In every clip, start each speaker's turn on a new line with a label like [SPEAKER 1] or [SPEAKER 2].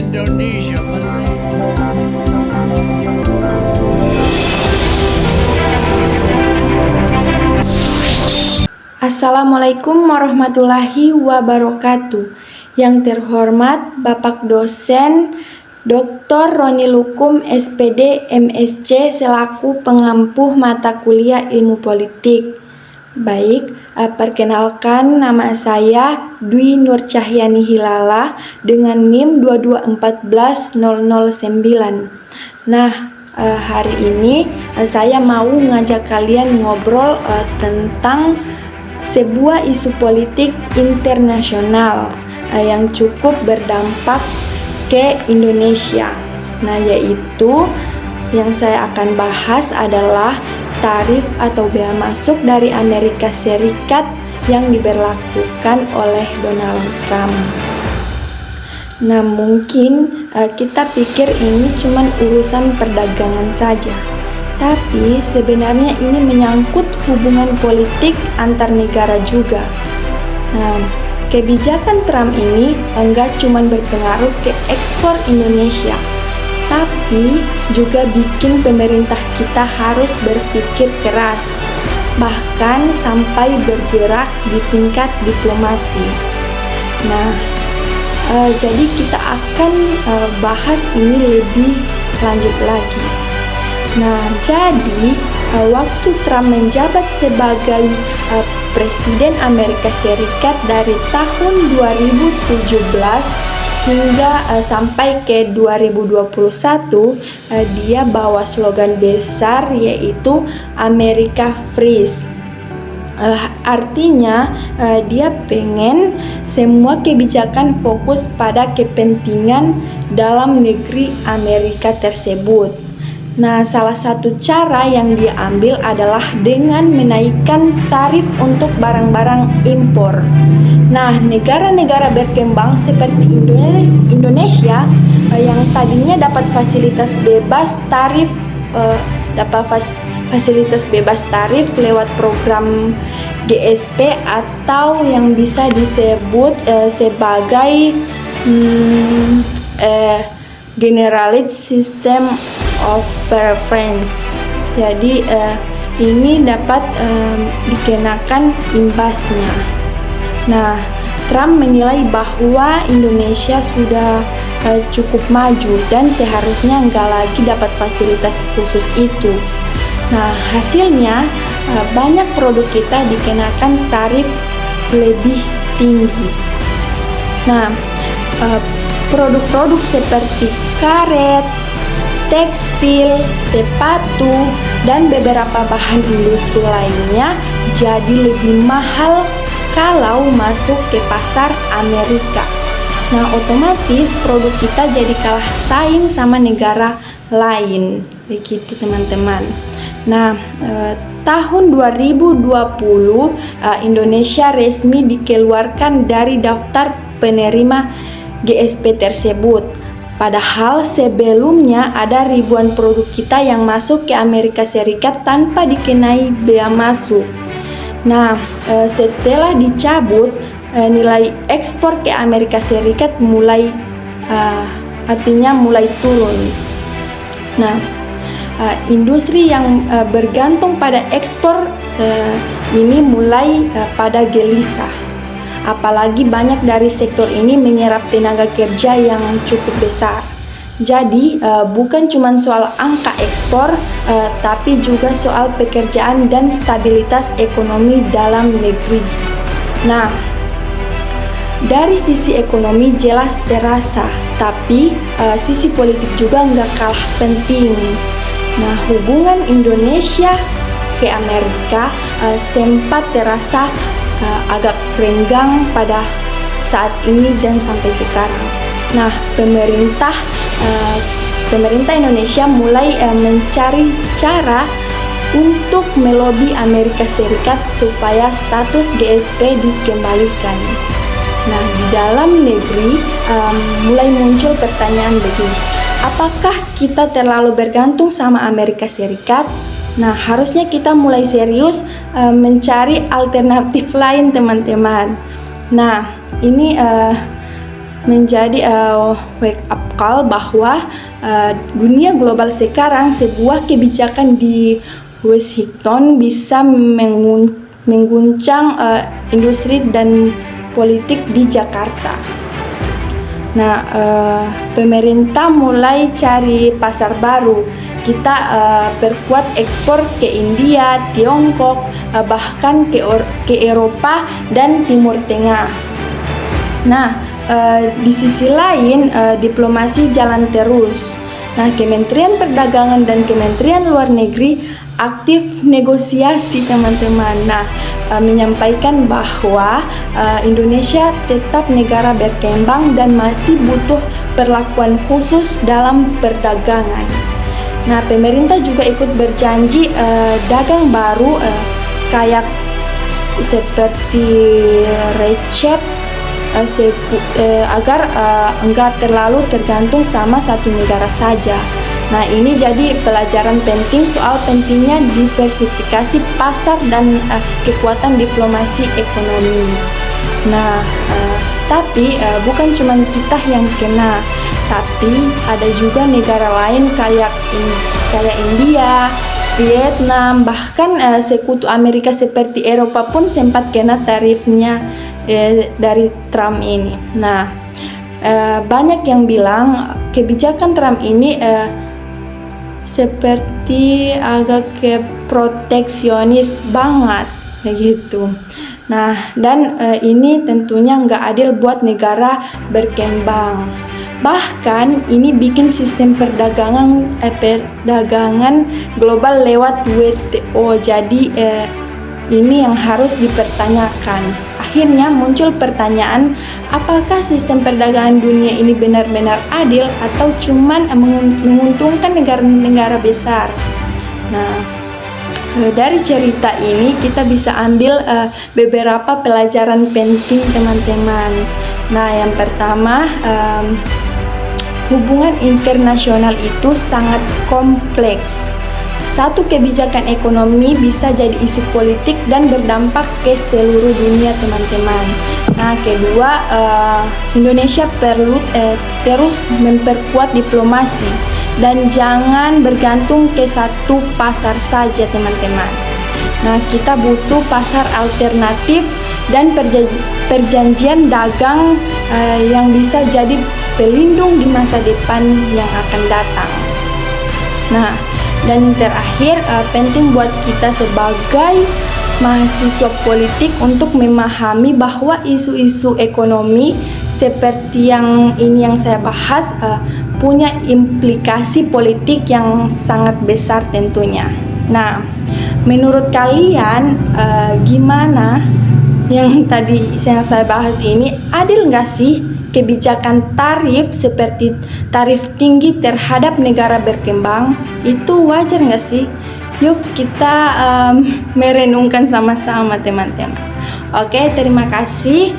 [SPEAKER 1] Indonesia penting.
[SPEAKER 2] Assalamualaikum warahmatullahi wabarakatuh. Yang terhormat Bapak Dosen Dr. Roni Lukum SPD MSc selaku pengampu mata kuliah Ilmu Politik. Baik, perkenalkan nama saya Dwi Nur Cahyani Hilala dengan NIM 2214009. Hari ini saya mau ngajak kalian ngobrol tentang sebuah isu politik internasional yang cukup berdampak ke Indonesia. Yaitu yang saya akan bahas adalah tarif atau bea masuk dari Amerika Serikat yang diberlakukan oleh Donald Trump. Mungkin kita pikir ini cuma urusan perdagangan saja. Tapi sebenarnya ini menyangkut hubungan politik antar negara juga. Kebijakan Trump ini enggak cuma berpengaruh ke ekspor Indonesia, tapi juga bikin pemerintah kita harus berpikir keras, bahkan sampai bergerak di tingkat diplomasi. Jadi kita akan bahas ini lebih lanjut lagi. Jadi waktu Trump menjabat sebagai Presiden Amerika Serikat dari tahun 2017 hingga sampai ke 2021, dia bawa slogan besar yaitu America First. Artinya dia pengen semua kebijakan fokus pada kepentingan dalam negeri Amerika tersebut. Salah satu cara yang dia ambil adalah dengan menaikkan tarif untuk barang-barang impor. Negara-negara berkembang seperti Indonesia yang tadinya dapat fasilitas bebas tarif lewat program GSP atau yang bisa disebut sebagai Generalized System of Preference. Jadi ini dapat dikenakan imbasnya. Trump menilai bahwa Indonesia sudah cukup maju dan seharusnya enggak lagi dapat fasilitas khusus itu. Hasilnya banyak produk kita dikenakan tarif lebih tinggi. Produk-produk seperti karet, tekstil, sepatu, dan beberapa bahan industri lainnya jadi lebih mahal kalau masuk ke pasar Amerika. Otomatis produk kita jadi kalah saing sama negara lain. Begitu teman-teman. Tahun 2020 Indonesia resmi dikeluarkan dari daftar penerima GSP tersebut. Padahal sebelumnya ada ribuan produk kita yang masuk ke Amerika Serikat tanpa dikenai bea masuk. Setelah dicabut, nilai ekspor ke Amerika Serikat mulai turun. Industri yang bergantung pada ekspor ini mulai pada gelisah. Apalagi banyak dari sektor ini menyerap tenaga kerja yang cukup besar. Jadi bukan cuma soal angka ekspor, tapi juga soal pekerjaan dan stabilitas ekonomi dalam negeri. Dari sisi ekonomi jelas terasa, tapi sisi politik juga nggak kalah penting. Hubungan Indonesia ke Amerika sempat terasa agak renggang pada saat ini dan sampai sekarang. Pemerintah Indonesia mulai mencari cara untuk melobi Amerika Serikat supaya status GSP dikembalikan. Di dalam negeri mulai muncul pertanyaan begini, apakah kita terlalu bergantung sama Amerika Serikat? Harusnya kita mulai serius mencari alternatif lain teman-teman. Ini menjadi wake up call bahwa dunia global sekarang sebuah kebijakan di Washington bisa mengguncang industri dan politik di Jakarta. Nah, pemerintah mulai cari pasar baru. Kita perkuat ekspor ke India, Tiongkok, bahkan ke Eropa dan Timur Tengah. Nah, di sisi lain diplomasi jalan terus. Nah, Kementerian Perdagangan dan Kementerian Luar Negeri aktif negosiasi, teman-teman. Nah, menyampaikan bahwa Indonesia tetap negara berkembang dan masih butuh perlakuan khusus dalam perdagangan. Nah, pemerintah juga ikut berjanji dagang baru kayak seperti RCEP agar enggak terlalu tergantung sama satu negara saja. Nah, ini jadi pelajaran penting soal pentingnya diversifikasi pasar dan kekuatan diplomasi ekonomi. Nah, tapi bukan cuma kita yang kena, tapi ada juga negara lain kayak India, Vietnam, bahkan sekutu Amerika seperti Eropa pun sempat kena tarifnya dari Trump ini. Nah, banyak yang bilang kebijakan Trump ini seperti agak ke proteksionis banget begitu. Nah, dan ini tentunya nggak adil buat negara berkembang. Bahkan ini bikin sistem perdagangan global lewat WTO. Jadi ini yang harus dipertanyakan. Akhirnya muncul pertanyaan, apakah sistem perdagangan dunia ini benar-benar adil atau cuman menguntungkan negara-negara besar? Nah, dari cerita ini kita bisa ambil beberapa pelajaran penting, teman-teman. Nah, yang pertama, hubungan internasional itu sangat kompleks. Satu kebijakan ekonomi bisa jadi isu politik dan berdampak ke seluruh dunia, teman-teman. Nah, kedua, Indonesia perlu terus memperkuat diplomasi dan jangan bergantung ke satu pasar saja, teman-teman. Nah, kita butuh pasar alternatif dan perjanjian dagang yang bisa jadi pelindung di masa depan yang akan datang. Nah, dan terakhir, penting buat kita sebagai mahasiswa politik untuk memahami bahwa isu-isu ekonomi seperti yang ini yang saya bahas punya implikasi politik yang sangat besar tentunya. Nah, menurut kalian gimana yang tadi yang saya bahas ini, adil nggak sih kebijakan tarif seperti tarif tinggi terhadap negara berkembang? Itu wajar nggak sih? Yuk kita merenungkan sama-sama, teman-teman. Oke, terima kasih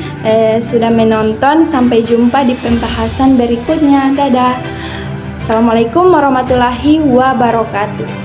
[SPEAKER 2] sudah menonton. Sampai jumpa di pembahasan berikutnya. Dadah. Assalamualaikum warahmatullahi wabarakatuh.